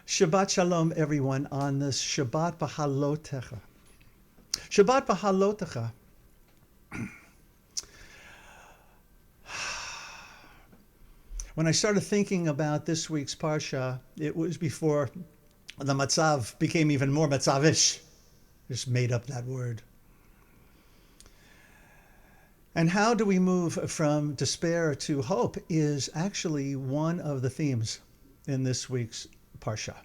Shabbat Shalom, everyone, on this Shabbat B'Halotecha. Shabbat B'Halotecha. When I started thinking about this week's Parsha, it was before the Matzav became even more Matzavish. Just made up that word. And how do we move from despair to hope is actually one of the themes in this week's Parsha.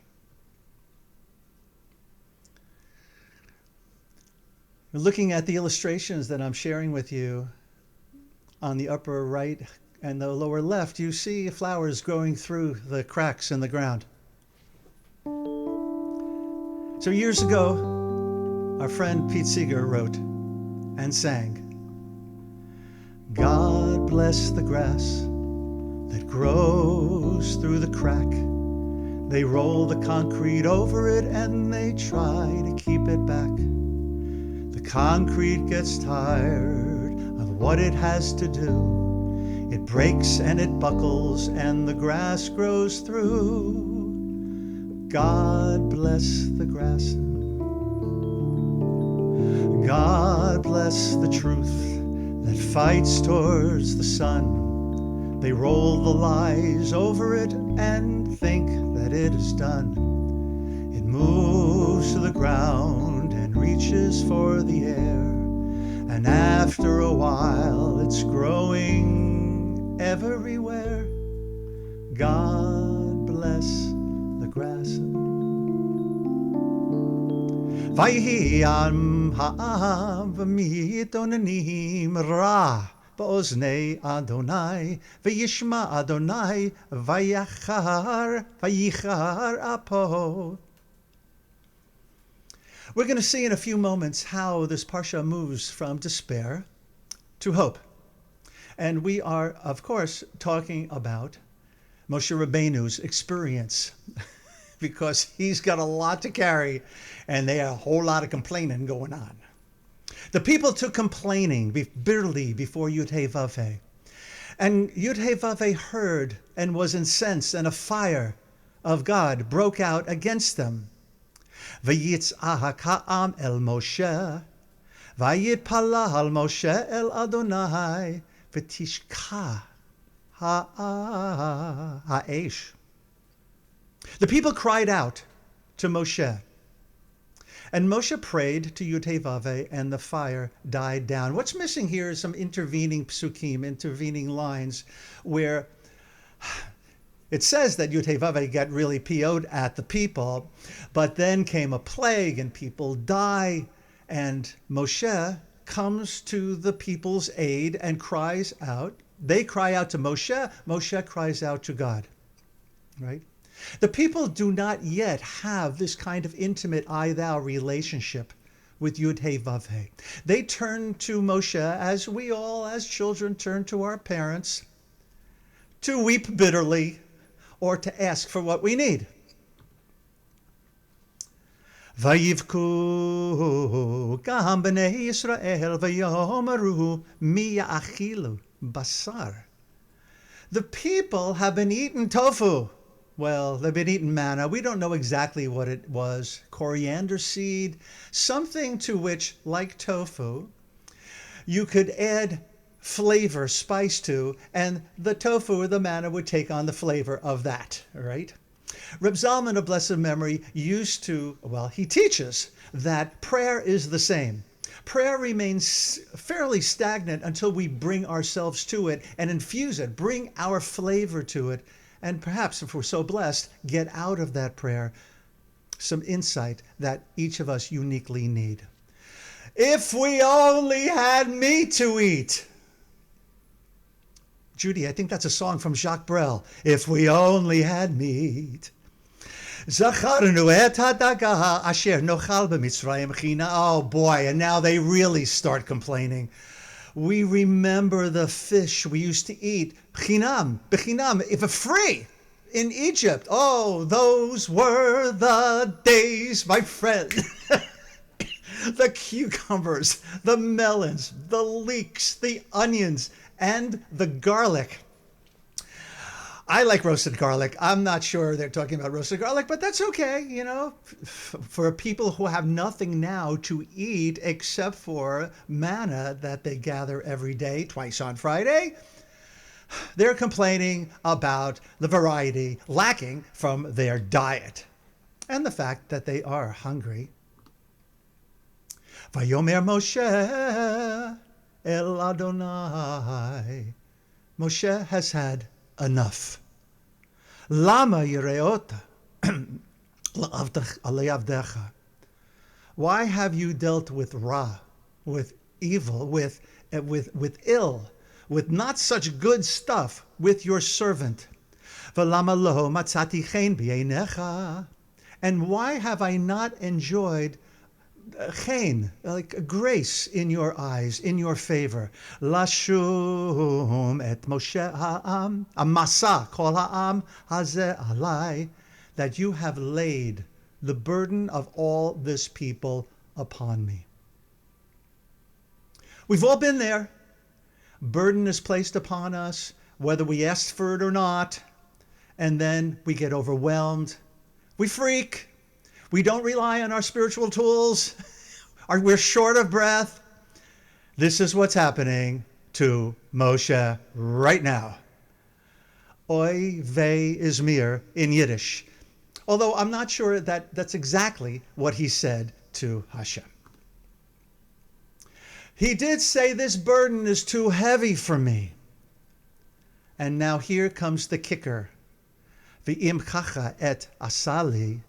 Looking at the illustrations that I'm sharing with you on the upper right and the lower left, you see flowers growing through the cracks in the ground. So years ago, our friend Pete Seeger wrote and sang, God bless the grass that grows through the crack. They roll the concrete over it and they try to keep it back. The concrete gets tired of what it has to do. It breaks and it buckles and the grass grows through. God bless the grass. God bless the truth that fights towards the sun. They roll the lies over it and think that it is done. It moves to the ground and reaches for the air. And after a while, it's growing everywhere. God bless the grass. Vayhi am ha'am v'mitonanim ra ba'oznei Adonai v'yishma Adonai vayichar apo. We're going to see in a few moments how this Parsha moves from despair to hope. And we are, of course, talking about Moshe Rabbeinu's experience because he's got a lot to carry and there are a whole lot of complaining going on. The people took complaining bitterly before Yud-Heh-Vav-Heh. And Yud-Heh-Vav-Heh heard and was incensed, and a fire of God broke out against them. V'yitz'ah ha'am el Moshe, v'yitpalah Moshe el Adonai, v'tishka ha'esh. The people cried out to Moshe, and Moshe prayed to Yud-Heh-Vav-Heh, and the fire died down. What's missing here is some intervening psukim, intervening lines, where it says that Yud-Heh-Vav-Heh got really PO'd at the people, but then came a plague and people die, and Moshe comes to the people's aid and cries out. They cry out to Moshe, Moshe cries out to God, right? The people do not yet have this kind of intimate I-thou relationship with Yud-Heh-Vav-Heh. They turn to Moshe, as we all as children turn to our parents, to weep bitterly or to ask for what we need. Vayivku gam b'nei Yisrael v'yomeru mi ya'achilu basar. The people have been eating tofu. Well, they've been eating manna. We don't know exactly what it was. Coriander seed, something to which, like tofu, you could add flavor, spice to, and the tofu or the manna would take on the flavor of that, right? Reb Zalman of blessed memory used to, well, he teaches that prayer is the same. Prayer remains fairly stagnant until we bring ourselves to it and infuse it, bring our flavor to it, and perhaps, if we're so blessed, get out of that prayer some insight that each of us uniquely need. If we only had meat to eat. Judy, I think that's a song from Jacques Brel. If we only had meat. Zacharnu et hadagah asher nochal b'Mitzrayim china. Oh boy, and now they really start complaining. We remember the fish we used to eat, bechinam, if free, in Egypt. Oh, those were the days, my friend. The cucumbers, the melons, the leeks, the onions, and the garlic. I like roasted garlic. I'm not sure they're talking about roasted garlic, but that's okay. You know, for people who have nothing now to eat except for manna that they gather every day, twice on Friday, they're complaining about the variety lacking from their diet and the fact that they are hungry. Vayomer Moshe el Adonai. Moshe has had enough. Lama yireota le'avdecha. Why have you dealt with ra, with evil, with ill, with not such good stuff with your servant? V'lama lo matzati chen b'einecha. And why have I not enjoyed chen, like grace in your eyes, in your favor? Lashum et Moshe ha'am, amasa kol ha'am hazeh alai, that you have laid the burden of all this people upon me. We've all been there. Burden is placed upon us, whether we asked for it or not, and then we get overwhelmed. We freak. We don't rely on our spiritual tools. We're short of breath. This is what's happening to Moshe right now. Oy vey izmir in Yiddish. Although I'm not sure that that's exactly what he said to Hashem. He did say, this burden is too heavy for me. And now here comes the kicker. V'im chacha et asali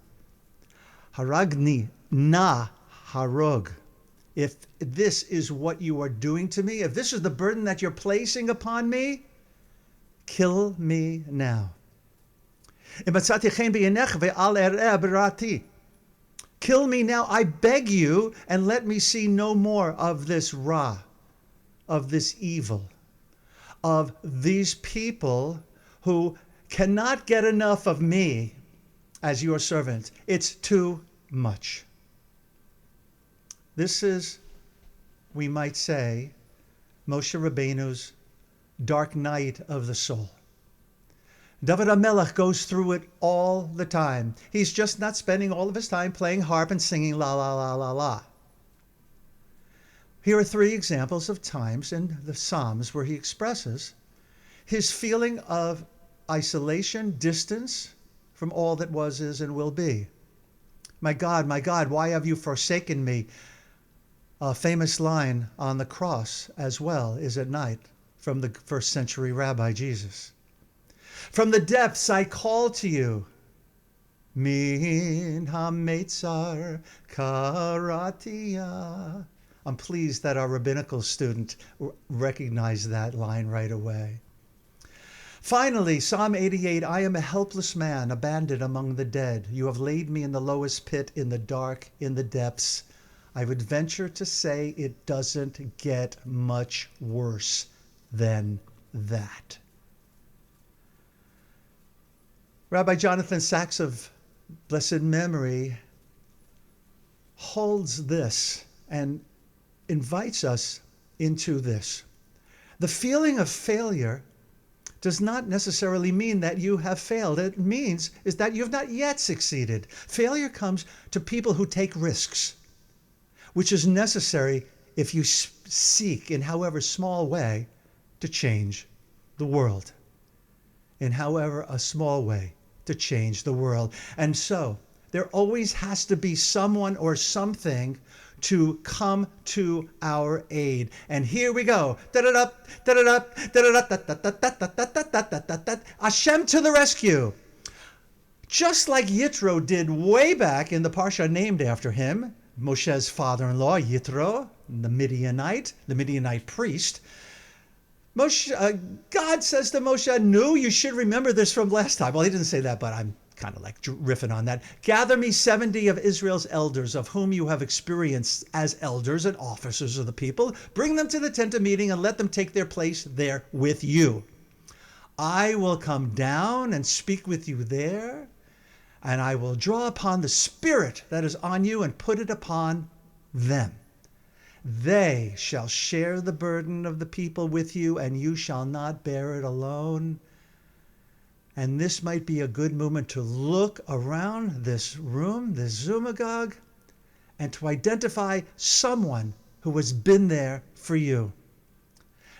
haragni na harog. If this is what you are doing to me, if this is the burden that you're placing upon me, kill me now. Kill me now, I beg you, and let me see no more of this ra, of this evil, of these people who cannot get enough of me as your servant. It's too much. This is, we might say, Moshe Rabbeinu's dark night of the soul. David HaMelech goes through it all the time. He's just not spending all of his time playing harp and singing la la la la la. Here are 3 examples of times in the Psalms where he expresses his feeling of isolation, distance from all that was, is, and will be. My God, why have you forsaken me? A famous line on the cross as well is at night from the first century rabbi Jesus. From the depths I call to you. Min ha-meitzar karatia. I'm pleased that our rabbinical student recognized that line right away. Finally, Psalm 88, I am a helpless man, abandoned among the dead. You have laid me in the lowest pit, in the dark, in the depths. I would venture to say it doesn't get much worse than that. Rabbi Jonathan Sacks of blessed memory holds this and invites us into this. The feeling of failure does not necessarily mean that you have failed. It means is that you've not yet succeeded. Failure comes to people who take risks, which is necessary if you seek, in however small way, to change the world. In however a small way, to change the world. And so, there always has to be someone or something to come to our aid. And here we go. Hashem to the rescue. Just like Yitro did way back in the parsha named after him, Moshe's father-in-law, Yitro, the Midianite priest. God says to Moshe, no, you should remember this from last time. Well, he didn't say that, but I'm kind of like riffing on that. Gather me 70 of Israel's elders, of whom you have experience as elders and officers of the people. Bring them to the tent of meeting and let them take their place there with you. I will come down and speak with you there, and I will draw upon the spirit that is on you and put it upon them. They shall share the burden of the people with you, and you shall not bear it alone. And this might be a good moment to look around this room, this Zoomagogue, and to identify someone who has been there for you,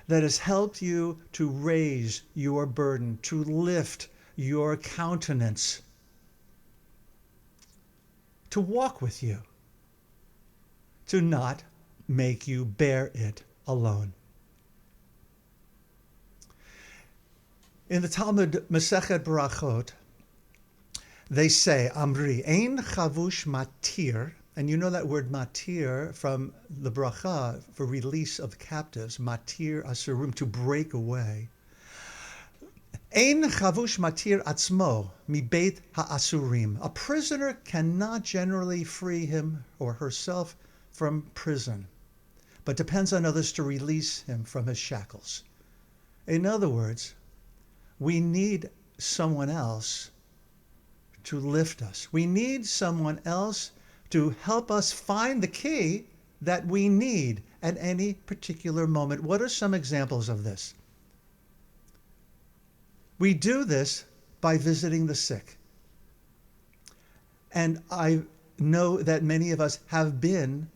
that has helped you to raise your burden, to lift your countenance, to walk with you, to not make you bear it alone. In the Talmud Masechet Barachot, they say, Amri, ein chavush matir, and you know that word matir from the bracha for release of captives, matir asurim, to break away. Ein chavush matir atzmo mi beit ha'asurim. A prisoner cannot generally free him or herself from prison, but depends on others to release him from his shackles. In other words, we need someone else to lift us. We need someone else to help us find the key that we need at any particular moment. What are some examples of this? We do this by visiting the sick. And I know that many of us have been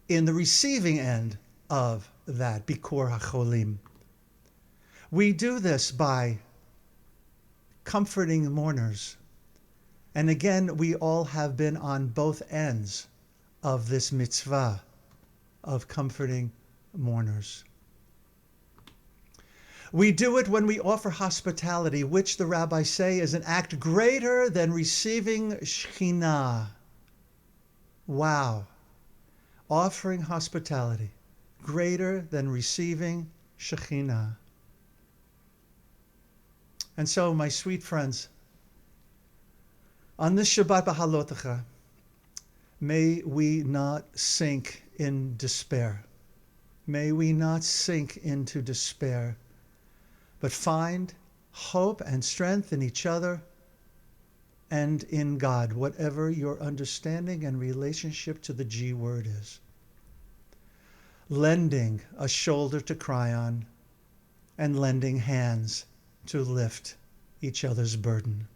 in the receiving end of that, Bikor HaCholim. We do this by comforting mourners. And again, we all have been on both ends of this mitzvah of comforting mourners. We do it when we offer hospitality, which the rabbis say is an act greater than receiving Shekhinah. Wow. Offering hospitality, greater than receiving Shekhinah. And so, my sweet friends, on this Shabbat B'Halotecha, may we not sink in despair. May we not sink into despair, but find hope and strength in each other and in God, whatever your understanding and relationship to the G word is. Lending a shoulder to cry on and lending hands to lift each other's burden.